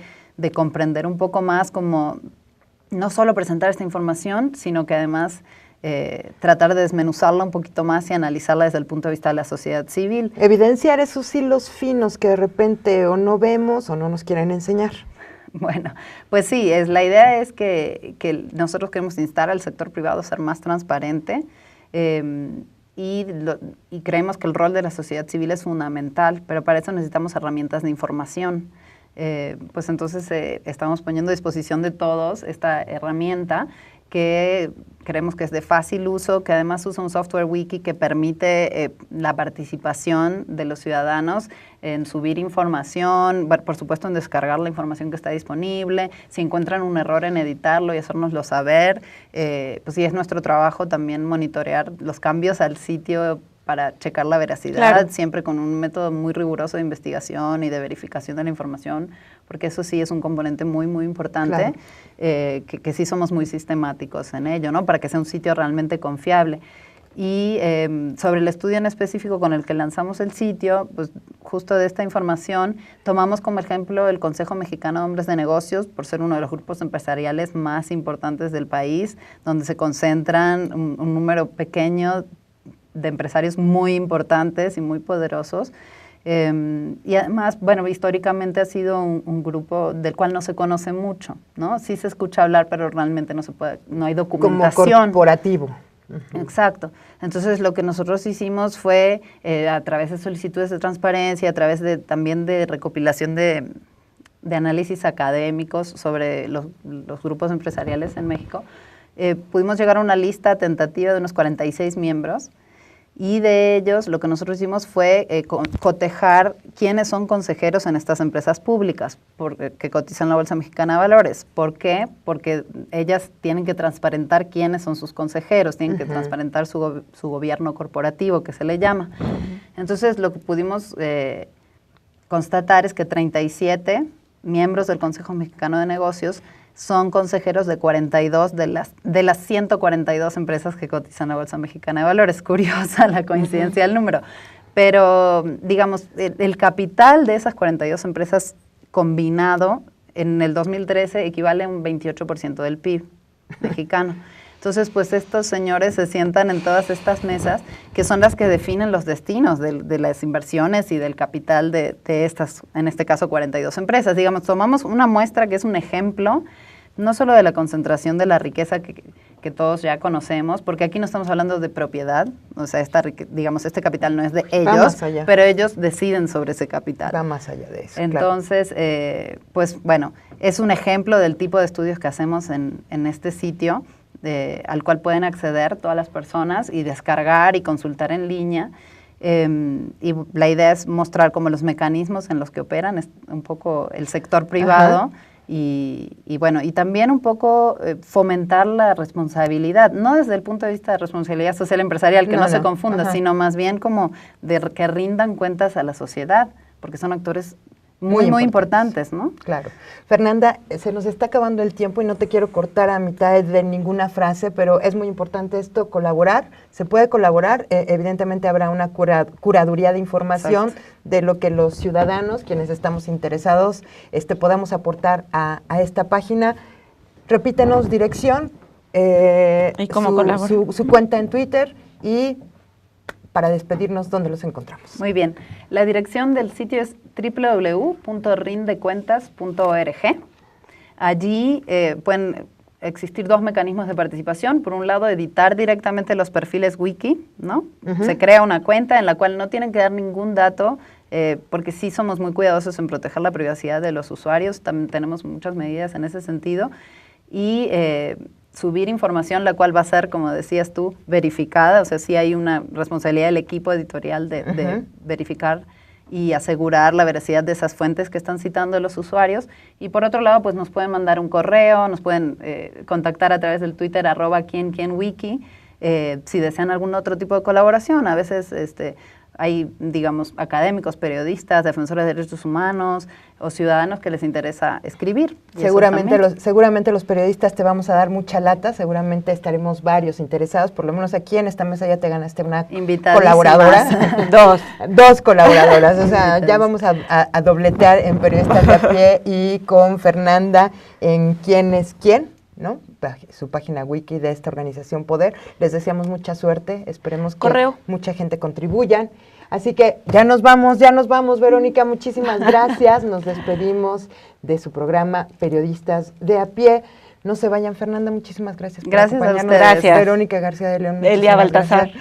comprender un poco más como no solo presentar esta información, sino que además tratar de desmenuzarla un poquito más y analizarla desde el punto de vista de la sociedad civil. Evidenciar esos hilos finos que de repente o no vemos o no nos quieren enseñar. Bueno, pues sí, la idea es que nosotros queremos instar al sector privado a ser más transparente y creemos que el rol de la sociedad civil es fundamental, pero para eso necesitamos herramientas de información. Pues entonces estamos poniendo a disposición de todos esta herramienta que creemos que es de fácil uso, que además usa un software wiki que permite la participación de los ciudadanos en subir información, por supuesto en descargar la información que está disponible, si encuentran un error en editarlo y hacérnoslo saber, pues sí es nuestro trabajo también monitorear los cambios al sitio para checar la veracidad, siempre con un método muy riguroso de investigación y de verificación de la información, porque eso sí es un componente muy, muy importante, que sí somos muy sistemáticos en ello, ¿no? Para que sea un sitio realmente confiable. Y sobre el estudio en específico con el que lanzamos el sitio, pues justo de esta información, tomamos como ejemplo el Consejo Mexicano de Hombres de Negocios, por ser uno de los grupos empresariales más importantes del país, donde se concentran un número pequeño de empresarios muy importantes y muy poderosos. Y además, bueno, históricamente ha sido un grupo del cual no se conoce mucho, ¿no? Sí se escucha hablar, pero realmente no hay documentación. Como corporativo. Exacto. Entonces, lo que nosotros hicimos fue, a través de solicitudes de transparencia, a través también de recopilación de análisis académicos sobre los grupos empresariales en México, pudimos llegar a una lista tentativa de unos 46 miembros, y de ellos lo que nosotros hicimos fue cotejar quiénes son consejeros en estas empresas públicas que cotizan la Bolsa Mexicana de Valores. ¿Por qué? Porque ellas tienen que transparentar quiénes son sus consejeros, tienen que transparentar su gobierno corporativo, que se le llama. Entonces, lo que pudimos constatar es que 37 miembros del Consejo Mexicano de Negocios son consejeros de 42 de las 142 empresas que cotizan la Bolsa Mexicana de Valores. Curiosa la coincidencia del número. Pero, digamos, el capital de esas 42 empresas combinado en el 2013 equivale a un 28% del PIB mexicano. Entonces, pues estos señores se sientan en todas estas mesas que son las que definen los destinos de las inversiones y del capital de estas, en este caso, 42 empresas. Digamos, tomamos una muestra que es un ejemplo, no solo de la concentración de la riqueza que todos ya conocemos, porque aquí no estamos hablando de propiedad, o sea, digamos, este capital no es de ellos, pero ellos deciden sobre ese capital. Va más allá de eso. Entonces, pues bueno, es un ejemplo del tipo de estudios que hacemos en este sitio, al cual pueden acceder todas las personas y descargar y consultar en línea. Y la idea es mostrar como los mecanismos en los que operan un poco el sector privado Y bueno, y también un poco fomentar la responsabilidad, no desde el punto de vista de responsabilidad social empresarial, que no se confunda, ajá, sino más bien como de que rindan cuentas a la sociedad, porque son actores muy importantes, ¿no? Claro. Fernanda, se nos está acabando el tiempo y no te quiero cortar a mitad de ninguna frase, pero es muy importante esto, colaborar. Se puede colaborar, evidentemente habrá una curaduría de información. Exacto. De lo que los ciudadanos, quienes estamos interesados, podamos aportar a esta página. Repítenos dirección, ¿y cómo colaborar? Su cuenta en Twitter y para despedirnos, ¿dónde los encontramos? Muy bien. La dirección del sitio es www.rindecuentas.org. Allí pueden existir dos mecanismos de participación. Por un lado, editar directamente los perfiles wiki, ¿no? Se crea una cuenta en la cual no tienen que dar ningún dato, porque sí somos muy cuidadosos en proteger la privacidad de los usuarios. También tenemos muchas medidas en ese sentido. Y subir información la cual va a ser, como decías tú, verificada, o sea, sí hay una responsabilidad del equipo editorial de verificar y asegurar la veracidad de esas fuentes que están citando los usuarios. Y por otro lado, pues nos pueden mandar un correo, nos pueden contactar a través del Twitter @quienquienwiki, si desean algún otro tipo de colaboración. A veces hay, digamos, académicos, periodistas, defensores de derechos humanos o ciudadanos que les interesa escribir. Seguramente los periodistas te vamos a dar mucha lata, seguramente estaremos varios interesados, por lo menos aquí en esta mesa ya te ganaste una colaboradora. Dos colaboradoras, o sea, ya vamos a dobletear en Periodistas de a Pie y con Fernanda en Quién es Quién, ¿no? Su página wiki de esta organización Poder. Les deseamos mucha suerte, esperemos que mucha gente contribuyan. Así que ya nos vamos, Verónica, muchísimas gracias. Nos despedimos de su programa Periodistas de a Pie. No se vayan, Fernanda, muchísimas gracias por acompañarnos. A ustedes. Gracias. Verónica García de León. Elia Baltazar.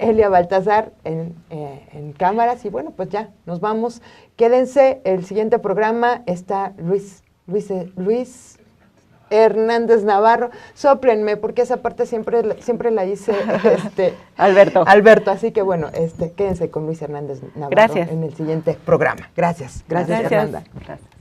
Elia Baltazar en cámaras. Y bueno, pues ya, nos vamos. Quédense, el siguiente programa está Luis Hernández Navarro. Sóplenme, porque esa parte siempre la hice Alberto, así que bueno, quédense con Luis Hernández Navarro en el siguiente programa. Gracias. Fernanda. Gracias.